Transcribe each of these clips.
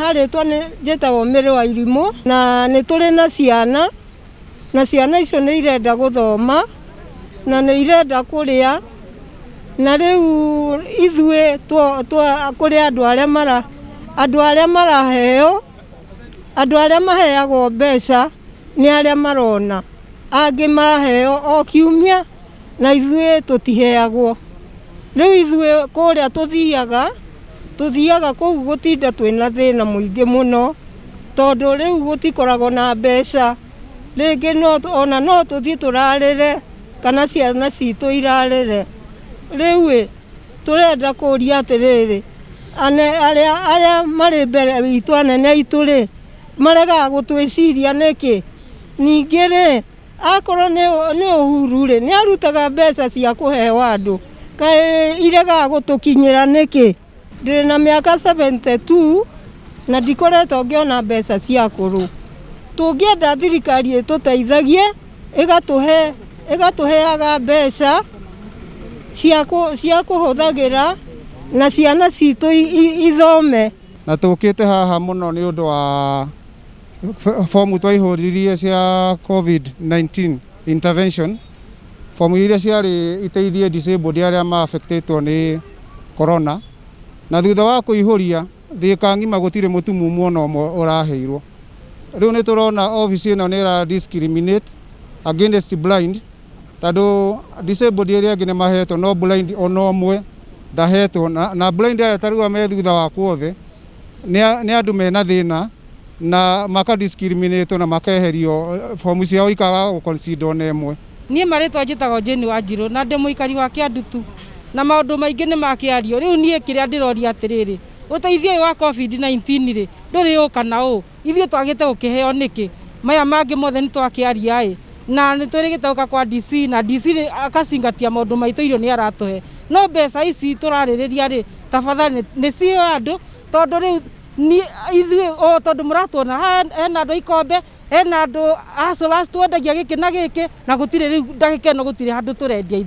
Harĩtwa nĩ njĩtagwo Mĩrĩ wa Irimũ, na nĩ tũrĩ na ciana icio nĩ irenda gũthoma na nĩ irenda kũrĩa, na rĩu ithuĩ kũrĩ andũ arĩa maraheo, andũ arĩa maheagwo mbeca nĩ arĩa marona, angĩ maraheo o kiumia na ithuĩ tũtiheagwo. Rĩu ithuĩ kũrĩa tuthiaga kũu gũtinda twĩna thĩna mũingĩ mũno, tondũ rĩu gũtikoragwo na mbeca. Rĩngĩ ona no tũthiĩ tũrarĩre kana ciana citũ irarĩre. Rĩu tũrenda kũria atĩrĩrĩ, arĩa marĩ mbere witũ anene aitũ maregaga gũtwĩciria nĩkĩ? Ningĩ akorwo nĩ Uhuru nĩ arutaga mbeca cia kũheo andũ, kaĩ iregaga gũtũkinyĩra nĩkĩ? Ndĩrĩ na mĩaka 72 na ndikoretwo ngĩona mbeca cia akũrũ. Tũngĩenda thirikari ĩtũteithagie, ĩgatũheaga mbeca cia kũhũthagĩra na ciana citũ ithome. Na tũkĩte haha mũno nĩ ũndũ wa fomu twaihũririe cia COVID-19 intervention, fomu iria ciarĩ iteithie disabled arĩa ma-affectĩtwo nĩ corona, na thutha wa kũihũria thirikari ng'ima gũtirĩ mũtumumu ona ũmwe ũraheirwo. Rĩu nĩ tũrona obici ĩno nĩ ĩra discriminate against blind, tondũ disabled ĩrĩa ĩngĩ nĩ mahetwo no blind ona ũmwe ndahetwo, na blind aya tarĩu me thutha wa kuothe nĩ andũ mena thĩna na maka-discriminate na makeherio fomu ciao ikaga gũconsider ona ĩmwe. Niĩ marĩtwa njĩtagwo Jane Wanjirũ na ndĩ mũikari wa Kĩandutu, na maũndũ maingĩ nĩ makĩario. Rĩu niĩ kĩrĩa ndĩroria atĩrĩrĩ, ũteithio wa COVID-19 ndũrĩ ũkana ũũ, ithuĩ twagĩte gũkĩheo nĩkĩ? Maya mangĩ mothe nĩ twakĩaria na nĩ twĩrĩgĩte gũka kwa DC na DC akacingatia maũndũ maitũ irio nĩ aratũhe. No mbeca ici tũrarĩrĩria tafadhali nĩ cio andũ, tondũ rĩu ithuĩ tondũ mũratuona hena andũ ikombe, hena andũ asolas twendagia gĩkĩ na gĩkĩ, na gũtirĩ rĩu ndagĩka ĩno gũtirĩ handũ tũrendia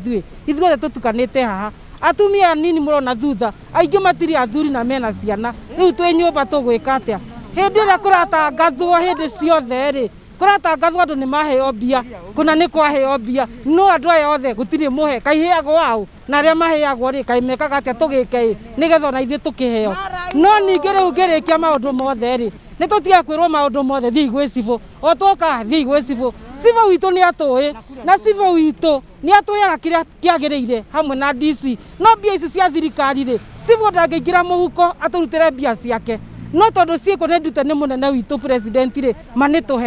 ithuĩ tũtukanĩte haha. Atumia anini mũrona thutha, aingĩ matirĩ athuri na mena ciana. Rĩu twĩ nyũmba tũgwĩka atĩa? Hĩndĩ ĩrĩa kũratangathwo hĩndĩ ciothe kũratangathwo andũ nĩ maheo mbia, kuna nĩ kwaheo mbia, no andũ aya othe gũtirĩ mũhe, kaĩ heagwo ao, na arĩa maheagwo kaĩ mekaga atĩa tũgĩke nĩgetha ona ithuĩ tũkĩheo. No ningĩ rĩu ngĩrĩkia maũndũ mothe nĩ tũtiga kwĩrwo maũndũ mothe thiĩ gwĩ cibũ, o twoka thiĩ gwĩ cibũ. Cibũ witũ nĩ atũĩ, na cibũ witũ nĩ atũĩaga kĩrĩa kĩagĩrĩire hamwe na DC. No mbia ici cia thirikari cibũ ndangĩingĩra mũhuko atũrutĩre mbia ciake, no tondũ ciĩko nĩ ndute nĩ mũnene witũ president manĩtũhe.